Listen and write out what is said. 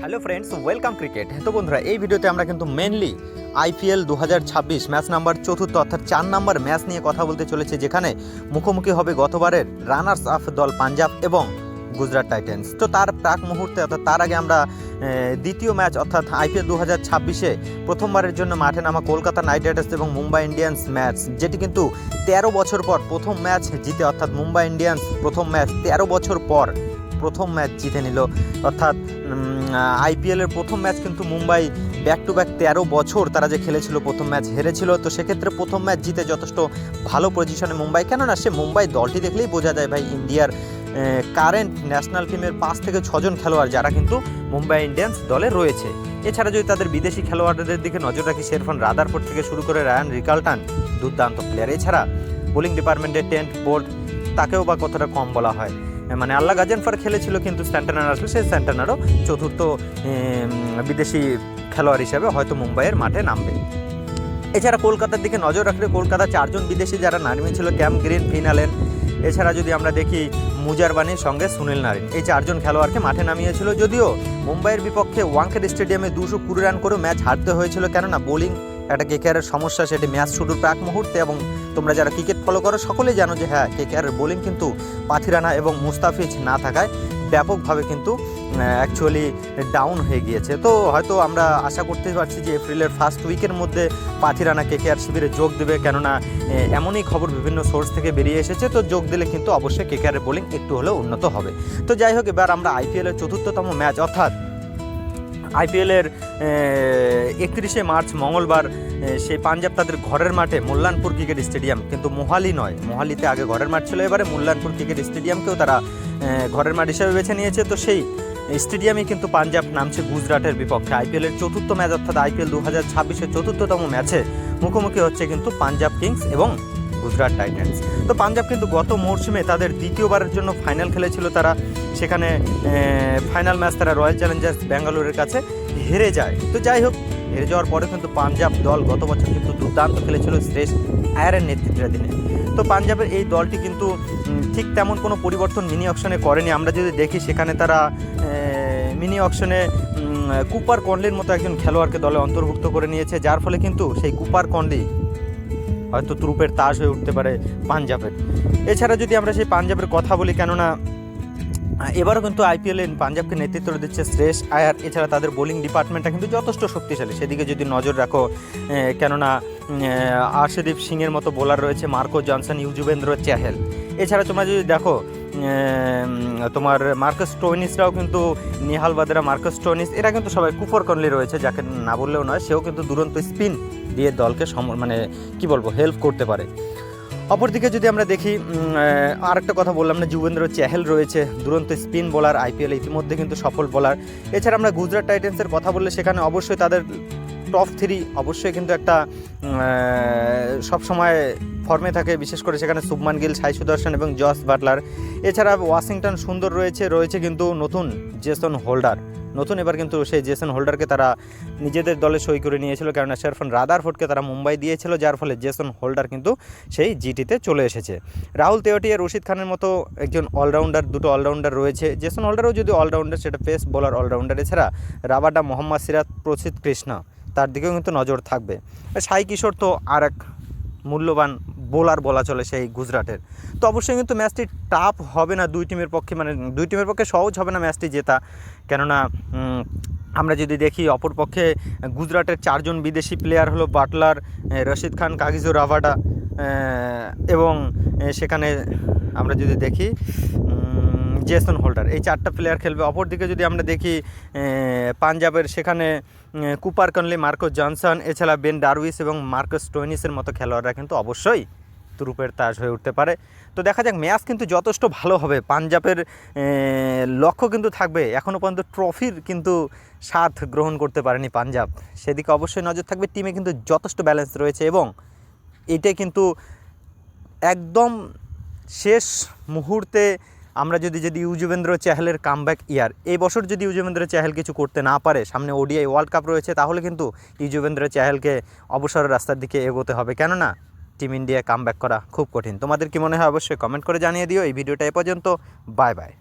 Hello friends, welcome cricket. তো বন্ধুরা, এই ভিডিওতে আমরা কিন্তু মেনলি আইপিএল 2026 ম্যাচ নাম্বার চতুর্থ অর্থাৎ 4 নম্বর ম্যাচ নিয়ে কথা বলতে চলেছি, যেখানে মুখোমুখি হবে গতবারের রানার্স আপ দল পাঞ্জাব এবং গুজরাট টাইটেন্স। তো তার প্রাক মুহূর্তে অর্থাৎ তার আগে আমরা দ্বিতীয় ম্যাচ অর্থাৎ আইপিএল 2026-এ প্রথমবারের জন্য মাঠে নামা কলকাতা নাইট রাইডার্স এবং মুম্বাই ইন্ডিয়ান্স ম্যাচ, যেটি কিন্তু 13 বছর পর প্রথম ম্যাচ জিতে, অর্থাৎ মুম্বাই ইন্ডিয়ান্স প্রথম ম্যাচ 13 বছর পর প্রথম ম্যাচ জিতে নিল। অর্থাৎ আইপিএলের প্রথম ম্যাচ কিন্তু মুম্বাই ব্যাক টু ব্যাক 13 বছর তারা যে খেলেছিল প্রথম ম্যাচ হেরেছিল। তো সেক্ষেত্রে প্রথম ম্যাচ জিতে যথেষ্ট ভালো পজিশনে মুম্বাই, কেননা সে মুম্বাই দলটি দেখলেই বোঝা যায় ভাই ইন্ডিয়ার কারেন্ট ন্যাশনাল টিমের 5 থেকে 6 জন খেলোয়াড় যারা কিন্তু মুম্বাই ইন্ডিয়ান্স দলে রয়েছে। এছাড়া যদি তাদের বিদেশি খেলোয়াড়দের দিকে নজর রাখি, শেরফান রাদারফোর্ড থেকে শুরু করে রায়ান রিকালটন দুর্দান্ত প্লেয়ার। এছাড়া বোলিং ডিপার্টমেন্টে টেন্ট বোল্ট, তাকেও বা কতটা কম বলা হয়, মানে আল্লাহ গাজেনফার খেলেছিল কিন্তু স্যান্টানার আসলে সেই স্যান্টানারও চতুর্থ বিদেশি খেলোয়াড় হিসেবে হয়তো মুম্বাইয়ের মাঠে নামবে। এছাড়া কলকাতার দিকে নজর রাখলে কলকাতা 4 জন বিদেশি যারা নামিয়েছিল, ক্যাম গ্রিন, ফিন অ্যালেন, এছাড়া যদি আমরা দেখি মুজারবানির সঙ্গে সুনীল নারিন, এই 4 জন খেলোয়াড়কে মাঠে নামিয়েছিল। যদিও মুম্বাইয়ের বিপক্ষে ওয়াংখেড়ে স্টেডিয়ামে 220 রান করেও ম্যাচ হারতে হয়েছিল, কেননা বোলিং একটা কেকেআরের সমস্যা, সেটি ম্যাচ শুরুর প্রাক মুহূর্তে। এবং তোমরা যারা ক্রিকেট ফলো করো সকলেই জানো যে হ্যাঁ, কেকেআরের বোলিং কিন্তু পাথিরানা এবং মুস্তাফিজ না থাকায় ব্যাপকভাবে কিন্তু অ্যাকচুয়ালি ডাউন হয়ে গিয়েছে। তো হয়তো আমরা আশা করতে পারছি যে এপ্রিলের ফার্স্ট উইকের মধ্যে পাথিরানা কেকেআর শিবিরে যোগ দেবে, কেননা এমনই খবর বিভিন্ন সোর্স থেকে বেরিয়ে এসেছে। তো যোগ দিলে কিন্তু অবশ্যই কেকেআরের বোলিং একটু হলেও উন্নত হবে। তো যাই হোক, এবার আমরা আইপিএলের চতুর্থতম ম্যাচ অর্থাৎ আইপিএলের 31শে মার্চ মঙ্গলবার সেই পাঞ্জাব তাদের ঘরের মাঠে মুল্লানপুর ক্রিকেট স্টেডিয়াম, কিন্তু মোহালি নয়, মোহালিতে আগে ঘরের মাঠ ছিল, এবারে মুল্লানপুর ক্রিকেট স্টেডিয়ামকেও তারা ঘরের মাঠ হিসেবে বেছে নিয়েছে। তো সেই স্টেডিয়ামে কিন্তু পাঞ্জাব নামছে গুজরাটের বিপক্ষে। আইপিএলের চতুর্থ ম্যাচ অর্থাৎ আইপিএল 2026-এর চতুর্থতম ম্যাচে মুখোমুখি হচ্ছে কিন্তু পাঞ্জাব কিংস এবং গুজরাট টাইটেন্স। তো পাঞ্জাব কিন্তু গত মরশুমে তাদের দ্বিতীয়বারের জন্য ফাইনাল খেলেছিল, তারা সেখানে ফাইনাল ম্যাচ তারা রয়্যাল চ্যালেঞ্জার্স ব্যাঙ্গালোরের কাছে হেরে যায়। তো যাই হোক, হেরে যাওয়ার পরে কিন্তু পাঞ্জাব দল গত বছর কিন্তু দুর্দান্ত খেলেছিল শ্রেষ আয়ারের নেতৃত্বাধীনে। তো পাঞ্জাবের এই দলটি কিন্তু ঠিক তেমন কোনো পরিবর্তন মিনি অকশনে করেনি। আমরা যদি দেখি সেখানে তারা মিনি অকশনে কুপার কন্ডলির মতো একজন খেলোয়াড়কে দলে অন্তর্ভুক্ত করে নিয়েছে, যার ফলে কিন্তু সেই কুপার কন্ডলি হয়তো ত্রুপের তাস হয়ে উঠতে পারে পাঞ্জাবের। এছাড়া যদি আমরা সেই পাঞ্জাবের কথা বলি, কেননা এবারও কিন্তু আইপিএলে পাঞ্জাবকে নেতৃত্ব দিচ্ছে শ্রেষ আয়ার। এছাড়া তাদের বোলিং ডিপার্টমেন্টটা কিন্তু যথেষ্ট শক্তিশালী, সেদিকে যদি নজর রাখো, কেননা আর্শদীপ সিংয়ের মতো বোলার রয়েছে, মার্কো জনসন, ইউজুবেন্দ্র চাহেল। এছাড়া তোমরা যদি দেখো তোমার মার্কাস স্টোইনিসরাও কিন্তু, নিহাল বাদরা, মার্কাস স্টোইনিস, এরা কিন্তু সবাই কুপার কন্ডলি রয়েছে, যাকে না বললেও নয়, সেও কিন্তু দুরন্ত স্পিন দিয়ে দলকে মানে কি বলবো হেল্প করতে পারে। অপরদিকে যদি আমরা দেখি, আরেকটা কথা বললাম না, যুবেন্দ্র চাহেল রয়েছে, দুরন্ত স্পিন বোলার, আইপিএলে ইতিমধ্যে কিন্তু সফল বোলার। এছাড়া আমরা গুজরাট টাইটেন্সের কথা বললে সেখানে অবশ্যই তাদের টপ 3 অবশ্যই কিন্তু একটা সবসময় ফর্মে থাকে, বিশেষ করে সেখানে শুভমান গিল, সাই সুদর্শন এবং জস বাটলার। এছাড়া ওয়াশিংটন সুন্দর রয়েছে কিন্তু নতুন জেসন হোল্ডার, নতুন এবার কিন্তু সেই জেসন হোল্ডারকে তারা নিজেদের দলে সই করে নিয়েছিল, কেননা শেরফান রাদারফোর্ডকে তারা মুম্বাই দিয়েছিল, যার ফলে জেসন হোল্ডার কিন্তু সেই জিটিতে চলে এসেছে। রাহুল তেওয়াটিয়া, রশিদ খানের মতো একজন অলরাউন্ডার, দুটো অলরাউন্ডার রয়েছে। জেসন হোল্ডারও যদি অলরাউন্ডার, সেটা পেস বোলার অলরাউন্ডার। এছাড়া রাবাডা, মোহাম্মদ সিরাজ, প্রসিদ্ধ কৃষ্ণা, তার দিকেও কিন্তু নজর থাকবে। সাই কিশোর তো আর এক মূল্যবান বোলার বলা চলে সেই গুজরাটের। তো অবশ্যই কিন্তু ম্যাচটি টাফ হবে না দুই টিমের পক্ষে, মানে দুই টিমের পক্ষে সহজ হবে না ম্যাচটি জেতা, কেননা আমরা যদি দেখি অপরপক্ষে গুজরাটের 4 জন বিদেশি প্লেয়ার হলো বাটলার, রশিদ খান, কাগিজো রাভাডা এবং সেখানে আমরা যদি দেখি জেসন হোল্ডার, এই 4টা প্লেয়ার খেলবে। অপরদিকে যদি আমরা দেখি পাঞ্জাবের, সেখানে কুপার কনলি, মার্কো জনসন, এছাড়া বেন ডারউইস এবং মার্কাস স্টোইনিসের মতো খেলোয়াড়রা কিন্তু অবশ্যই ত্রুপের তাস হয়ে উঠতে পারে। তো দেখা যাক, ম্যাচ কিন্তু যথেষ্ট ভালো হবে। পাঞ্জাবের লক্ষ্য কিন্তু থাকবে, এখনও পর্যন্ত ট্রফির কিন্তু স্বাদ গ্রহণ করতে পারেনি পাঞ্জাব, সেদিকে অবশ্যই নজর থাকবে। টিমে কিন্তু যথেষ্ট ব্যালেন্স রয়েছে এবং এটাই কিন্তু একদম শেষ মুহূর্তে আমরা যদি ইউজুবেন্দ্র চাহেলের কামব্যাক ইয়ার, এই বছর যদি ইউজুবেন্দ্র চাহেল কিছু করতে না পারে, সামনে ওডিআই ওয়ার্ল্ড কাপ রয়েছে, তাহলে কিন্তু ইউজুবেন্দ্র চাহেলকে অবসরের রাস্তার দিকে এগোতে হবে, কেননা টিম ইন্ডিয়া কামব্যাক করা খুব কঠিন। তোমাদের কি মনে হয় অবশ্যই কমেন্ট করে জানিয়ে দিও। এই ভিডিওটা এ পর্যন্ত, বাই বাই।